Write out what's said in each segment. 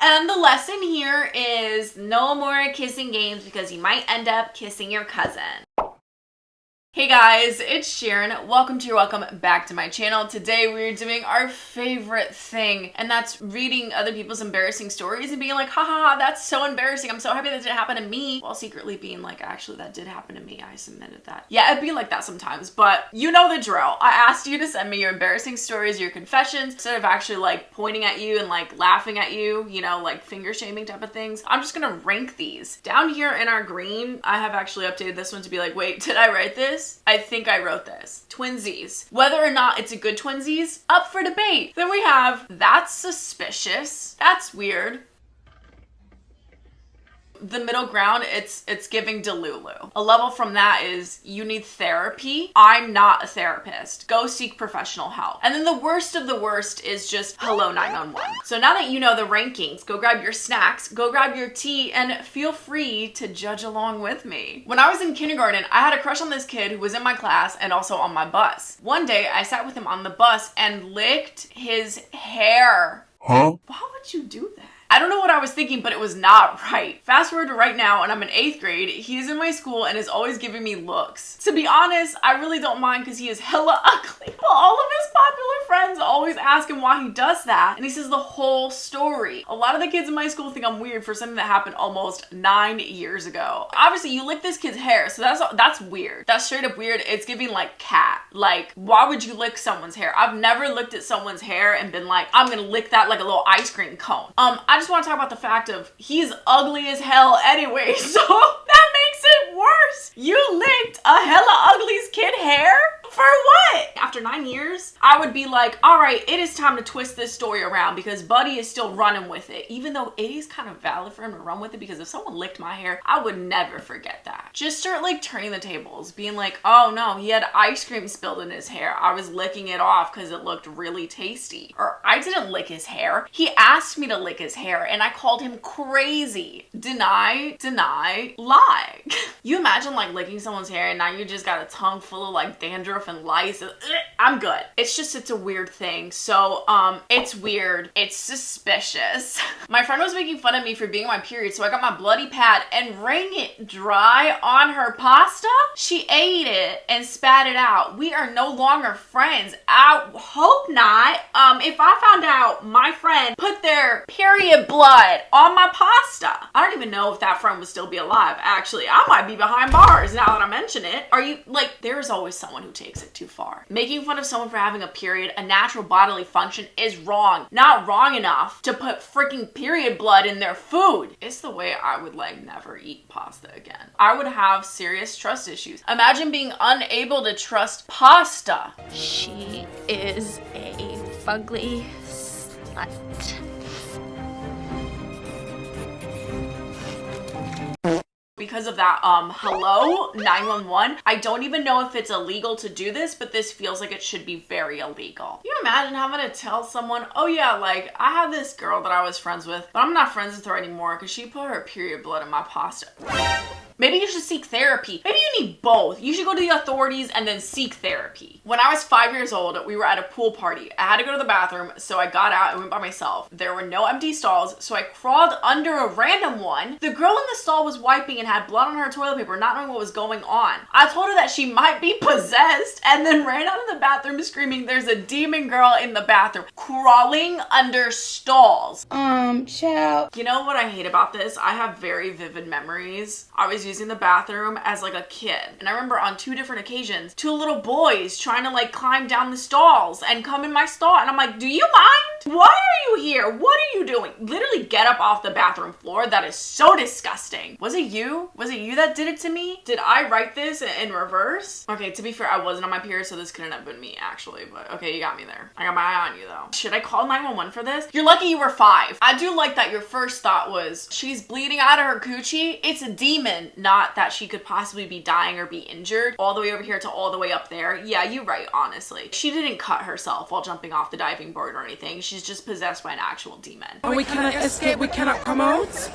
And the lesson here is no more kissing games because you might end up kissing your cousin. Hey guys, it's Sharon. Welcome back to my channel. Today we're doing our favorite thing, and that's reading other people's embarrassing stories and being like, ha ha ha, that's so embarrassing. I'm so happy that didn't happen to me. While secretly being like, actually that did happen to me. I submitted that. Yeah, it'd be like that sometimes, but you know the drill. I asked you to send me your embarrassing stories, your confessions, instead of actually like pointing at you and like laughing at you, you know, like finger shaming type of things. I'm just gonna rank these. Down here in our green, I have actually updated this one to be like, wait, did I write this? I think I wrote this. Twinsies. Whether or not it's a good twinsies, up for debate. Then we have, that's suspicious. That's weird. The middle ground, it's giving Delulu. A level from that is, you need therapy. I'm not a therapist. Go seek professional help. And then the worst of the worst is just hello 911. So now that you know the rankings, go grab your snacks, go grab your tea, and feel free to judge along with me. When I was in kindergarten, I had a crush on this kid who was in my class and also on my bus. One day, I sat with him on the bus and licked his hair. Huh? Why would you do that? I don't know what I was thinking, but it was not right. Fast forward to right now, and I'm in 8th grade. He's in my school and is always giving me looks. To be honest, I really don't mind because he is hella ugly. But all of his popular friends always ask him why he does that, and he says the whole story. A lot of the kids in my school think I'm weird for something that happened almost 9 years ago. Obviously, you lick this kid's hair, so that's weird. That's straight up weird. It's giving like cat. Like, why would you lick someone's hair? I've never looked at someone's hair and been like, I'm gonna lick that like a little ice cream cone. I just want to talk about the fact of he's ugly as hell anyway, so that makes it worse. You licked a hella ugly's kid hair? For what? After 9 years, I would be like, all right, it is time to twist this story around because Buddy is still running with it. Even though it is kind of valid for him to run with it because if someone licked my hair, I would never forget that. Just start like turning the tables, being like, oh no, he had ice cream spilled in his hair. I was licking it off because it looked really tasty. Or I didn't lick his hair. He asked me to lick his hair and I called him crazy. Deny, lie. You imagine like licking someone's hair and now you just got a tongue full of like dandruff and lice. I'm good. It's a weird thing. So it's weird. It's suspicious. My friend was making fun of me for being on my period, so I got my bloody pad and wring it dry on her pasta. She ate it and spat it out. We are no longer friends. I hope not. If I found out my friend put their period blood on my pasta, I don't even know if that friend would still be alive. Actually, I might be behind bars now that I mention it. Are you like, there's always someone who takes it too far. Making fun of someone for having a period, a natural bodily function, is wrong. Not wrong enough to put freaking period blood in their food. It's the way I would like never eat pasta again. I would have serious trust issues. Imagine being unable to trust pasta. She is a fugly slut. Because of that, hello 911. I don't even know if it's illegal to do this, but this feels like it should be very illegal. Can you imagine having to tell someone, oh yeah, like I had this girl that I was friends with, but I'm not friends with her anymore because she put her period blood in my pasta. Maybe you should seek therapy. Maybe you need both. You should go to the authorities and then seek therapy. When I was 5 years old, we were at a pool party. I had to go to the bathroom, so I got out and went by myself. There were no empty stalls, so I crawled under a random one. The girl in the stall was wiping and had blood on her toilet paper, not knowing what was going on. I told her that she might be possessed and then ran out of the bathroom screaming, there's a demon girl in the bathroom, crawling under stalls. Child. You know what I hate about this? I have very vivid memories. I was using the bathroom as like a kid, and I remember on 2 different occasions 2 little boys trying to like climb down the stalls and come in my stall, and I'm like, do you mind? Why are you here? What are you doing? Literally get up off the bathroom floor. That is so disgusting. Was it you? Was it you that did it to me? Did I write this in reverse? Okay, to be fair, I wasn't on my period, so this couldn't have been me actually, but okay, you got me there. I got my eye on you though. Should I call 911 for this? You're lucky you were 5. I do like that your first thought was she's bleeding out of her coochie. It's a demon, not that she could possibly be dying or be injured. All the way over here to all the way up there. Yeah, you're right, honestly. She didn't cut herself while jumping off the diving board or anything. She's just possessed by an actual demon. And we cannot escape, we cannot come out.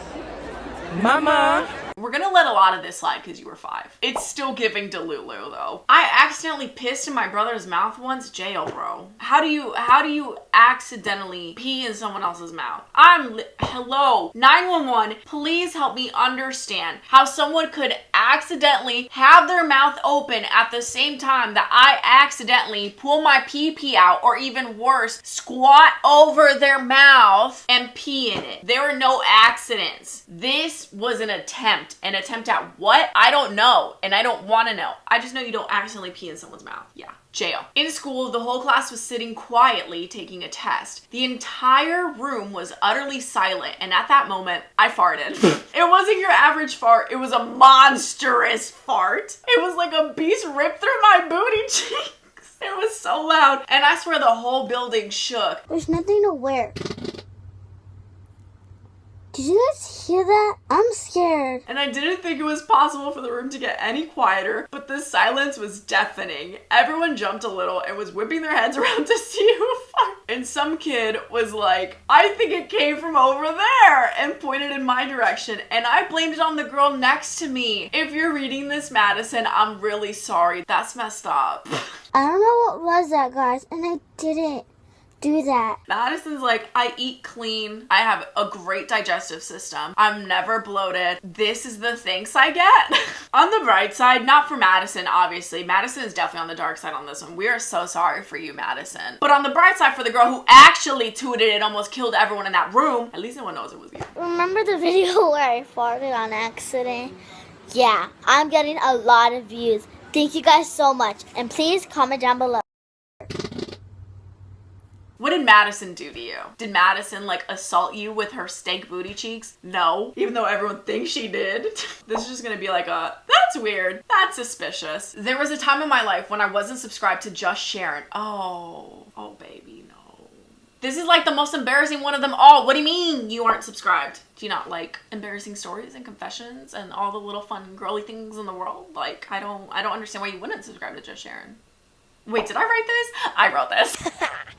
Mama! We're gonna let a lot of this slide because you were 5. It's still giving Delulu though. I accidentally pissed in my brother's mouth once. Jail, bro. How do you accidentally pee in someone else's mouth? Hello, 911, please help me understand how someone could accidentally have their mouth open at the same time that I accidentally pull my pee out, or even worse, squat over their mouth and pee in it. There were no accidents. This was an attempt. An attempt at what? I don't know, and I don't want to know. I just know you don't accidentally pee in someone's mouth. Yeah. Jail. In school, the whole class was sitting quietly taking a test. The entire room was utterly silent, and at that moment, I farted. It wasn't your average fart, it was a monstrous fart. It was like a beast ripped through my booty cheeks. It was so loud, and I swear the whole building shook. There's nothing to wear. Did you guys hear that? I'm scared. And I didn't think it was possible for the room to get any quieter, but the silence was deafening. Everyone jumped a little and was whipping their heads around to see who farted. And some kid was like, I think it came from over there, and pointed in my direction. And I blamed it on the girl next to me. If you're reading this, Madison, I'm really sorry. That's messed up. I don't know what was that, guys, and I didn't do that. Madison's like, I eat clean. I have a great digestive system. I'm never bloated. This is the thanks I get. On the bright side, not for Madison, obviously. Madison is definitely on the dark side on this one. We are so sorry for you, Madison. But on the bright side, for the girl who actually tooted and almost killed everyone in that room, at least no one knows it was you. Remember the video where I farted on accident? Yeah, I'm getting a lot of views. Thank you guys so much. And please comment down below. What did Madison do to you? Did Madison like assault you with her stank booty cheeks? No, even though everyone thinks she did. This is just gonna be like that's weird, that's suspicious. There was a time in my life when I wasn't subscribed to Just Sharon. Oh baby, no. This is like the most embarrassing one of them all. What do you mean you aren't subscribed? Do you not like embarrassing stories and confessions and all the little fun girly things in the world? Like, I don't understand why you wouldn't subscribe to Just Sharon. Wait, did I write this? I wrote this.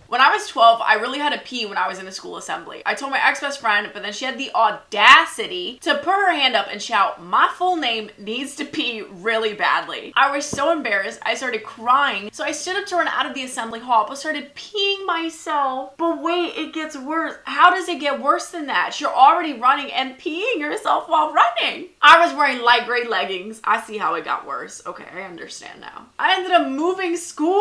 When I was 12, I really had to pee when I was in a school assembly. I told my ex-best friend, but then she had the audacity to put her hand up and shout, my full name needs to pee really badly. I was so embarrassed, I started crying. So I stood up to run out of the assembly hall, but started peeing myself. But wait, it gets worse. How does it get worse than that? You're already running and peeing yourself while running. I was wearing light gray leggings. I see how it got worse. Okay, I understand now. I ended up moving schools.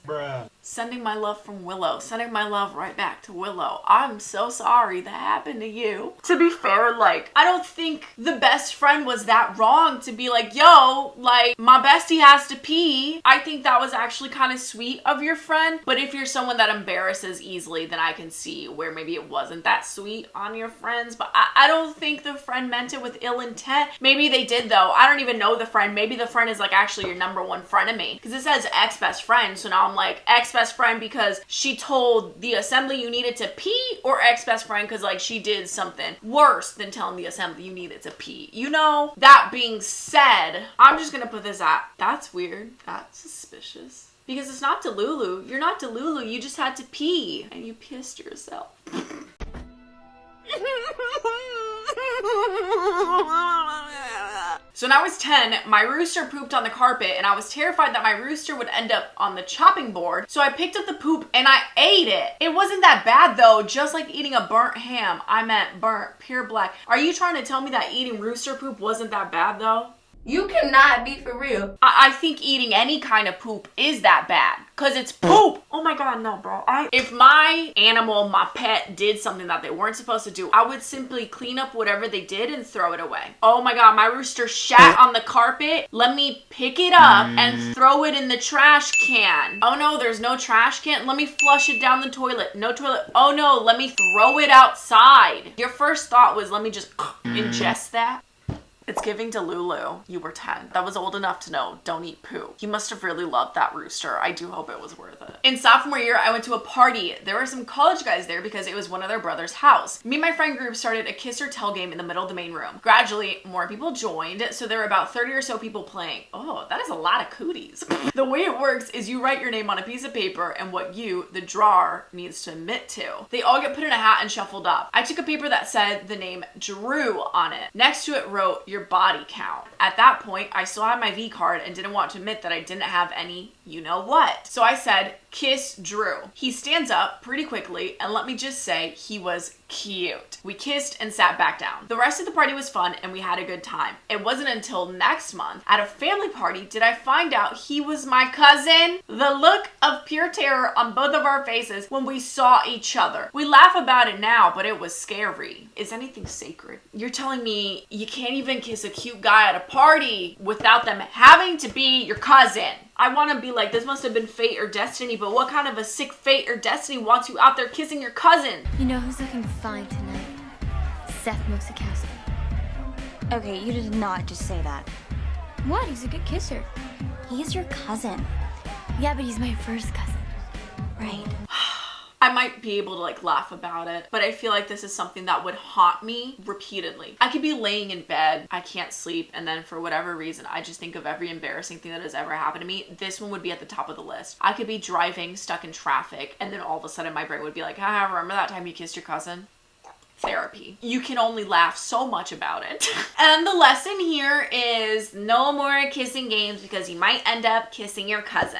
Bruh. Sending my love from Willow. Sending my love right back to Willow. I'm so sorry that happened to you. To be fair, like, I don't think the best friend was that wrong to be like, yo, like, my bestie has to pee. I think that was actually kind of sweet of your friend. But if you're someone that embarrasses easily, then I can see where maybe it wasn't that sweet on your friends. But I don't think the friend meant it with ill intent. Maybe they did though. I don't even know the friend. Maybe the friend is like actually your number one frenemy. Because it says ex-best friend. So now I'm like, ex-best friend because she told the assembly you needed to pee, or ex-best friend because like she did something worse than telling the assembly you needed to pee. You know, that being said, I'm just gonna put this out. That's weird. That's suspicious. Because it's not Delulu. You're not Delulu. You just had to pee and you pissed yourself. So when I was 10, my rooster pooped on the carpet and I was terrified that my rooster would end up on the chopping board. So I picked up the poop and I ate it. It wasn't that bad though, just like eating a burnt ham. I meant burnt, pure black. Are you trying to tell me that eating rooster poop wasn't that bad though? You cannot be for real. I think eating any kind of poop is that bad. Cause it's poop. Oh my god, no bro. If my animal, my pet did something that they weren't supposed to do, I would simply clean up whatever they did and throw it away. Oh my god, my rooster shat on the carpet. Let me pick it up and throw it in the trash can. Oh no, there's no trash can. Let me flush it down the toilet. No toilet. Oh no, let me throw it outside. Your first thought was, let me just ingest that. It's giving Delulu. You were 10. That was old enough to know don't eat poo. You must have really loved that rooster. I do hope it was worth it. In sophomore year, I went to a party. There were some college guys there because it was one of their brother's house. Me and my friend group started a kiss or tell game in the middle of the main room. Gradually, more people joined, so there were about 30 or so people playing. Oh, that is a lot of cooties. The way it works is you write your name on a piece of paper and what you, the drawer, needs to admit to. They all get put in a hat and shuffled up. I took a paper that said the name Drew on it. Next to it wrote, your body count. At that point, I still had my V card and didn't want to admit that I didn't have any you-know-what. So I said, kiss Drew. He stands up pretty quickly, and let me just say, he was cute. We kissed and sat back down. The rest of the party was fun, and we had a good time. It wasn't until next month, at a family party, did I find out he was my cousin. The look of pure terror on both of our faces when we saw each other. We laugh about it now, but it was scary. Is anything sacred? You're telling me you can't even kiss a cute guy at a party without them having to be your cousin? I want to be like, this must have been fate or destiny, but what kind of a sick fate or destiny wants you out there kissing your cousin? You know who's looking fine tonight? Seth Mosikowski. Okay, you did not just say that. What? He's a good kisser. He's your cousin. Yeah, but he's my first cousin. Right. I might be able to like laugh about it, but I feel like this is something that would haunt me repeatedly. I could be laying in bed, I can't sleep, and then for whatever reason, I just think of every embarrassing thing that has ever happened to me. This one would be at the top of the list. I could be driving, stuck in traffic, and then all of a sudden my brain would be like, haha, remember that time you kissed your cousin? Therapy. You can only laugh so much about it. And the lesson here is no more kissing games because you might end up kissing your cousin.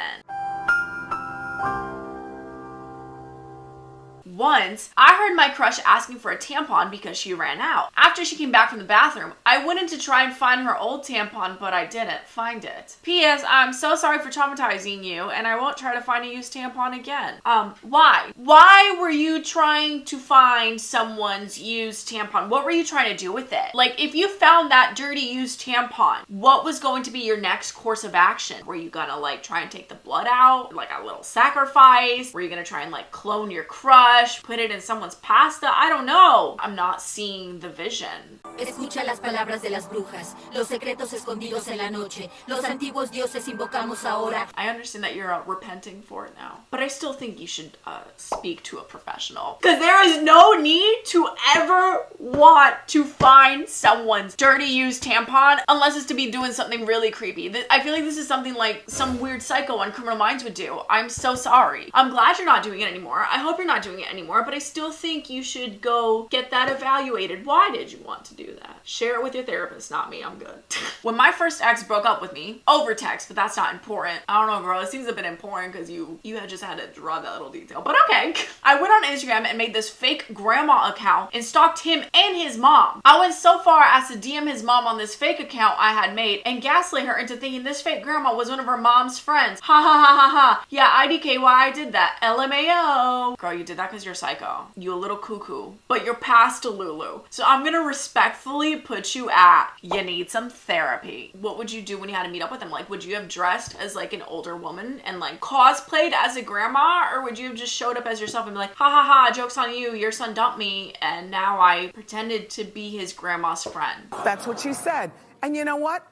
Once, I heard my crush asking for a tampon because she ran out. After she came back from the bathroom, I went in to try and find her old tampon, but I didn't find it. P.S. I'm so sorry for traumatizing you, and I won't try to find a used tampon again. Why? Why were you trying to find someone's used tampon? What were you trying to do with it? Like, if you found that dirty used tampon, what was going to be your next course of action? Were you gonna, like, try and take the blood out? Like a little sacrifice? Were you gonna try and, like, clone your crush? Put it in someone's pasta? I don't know. I'm not seeing the vision. Escucha las palabras de las brujas, los secretos escondidos en la noche, los antiguos dioses invocamos ahora. I understand that you're repenting for it now, but I still think you should speak to a professional, because there is no need to ever want to find someone's dirty used tampon unless it's to be doing something really creepy. I feel like this is something like some weird psycho on Criminal Minds would do. I'm so sorry. I'm glad you're not doing it anymore. I hope you're not doing it anymore, but I still think you should go get that evaluated. Why did you want to do that? Share it with your therapist, not me. I'm good. When my first ex broke up with me over text, but that's not important. I don't know, girl. It seems a bit important because you had just had to draw that little detail, but okay. I went on Instagram and made this fake grandma account and stalked him and his mom. I went so far as to DM his mom on this fake account I had made and gaslight her into thinking this fake grandma was one of her mom's friends. Ha ha ha ha ha. Yeah, IDK why I did that. LMAO. Girl, you did that because you're psycho. You a little cuckoo, but you're past Lulu. So I'm gonna respectfully put you at, you need some therapy. What would you do when you had to meet up with him? Like, would you have dressed as like an older woman and like cosplayed as a grandma? Or would you have just showed up as yourself and be like, ha ha ha, joke's on you, your son dumped me, and now I pretended to be his grandma's friend? That's what she said. And you know what?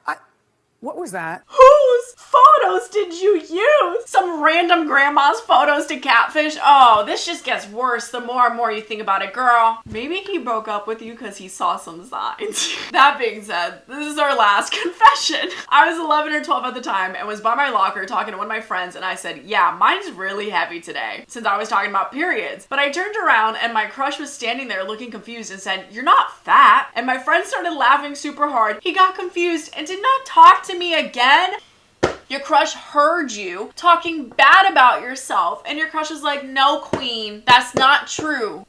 What was that? Whose photos did you use? Some random grandma's photos to catfish? Oh, this just gets worse the more and more you think about it, girl. Maybe he broke up with you because he saw some signs. That being said, this is our last confession. I was 11 or 12 at the time and was by my locker talking to one of my friends, and I said, yeah, mine's really heavy today, since I was talking about periods. But I turned around and my crush was standing there looking confused and said, you're not fat. And my friend started laughing super hard. He got confused and did not talk to me again. Your crush heard you talking bad about yourself, and your crush is like, no, queen, that's not true.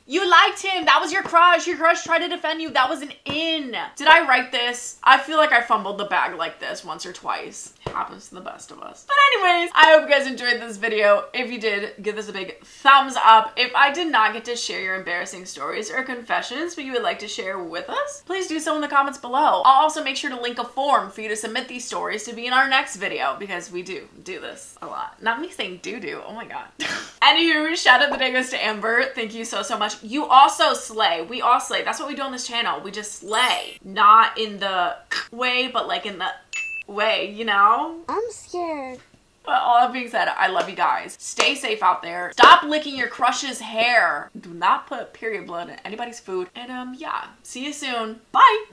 You liked him. That was your crush. Your crush tried to defend you. That was an in. Did I write this? I feel like I fumbled the bag like this once or twice. It happens to the best of us. But anyways, I hope you guys enjoyed this video. If you did, give this a big thumbs up. If I did not get to share your embarrassing stories or confessions but you would like to share with us, please do so in the comments below. I'll also make sure to link a form for you to submit these stories to be in our next video, because we do this a lot. Not me saying do. Oh my god. Anywho, shout out the day goes to Amber. Thank you so much. You also slay. We all slay. That's what we do on this channel. We just slay. Not in the way, but like in the way, you know? I'm scared. But all that being said, I love you guys. Stay safe out there. Stop licking your crush's hair. Do not put period blood in anybody's food. And yeah, see you soon. Bye.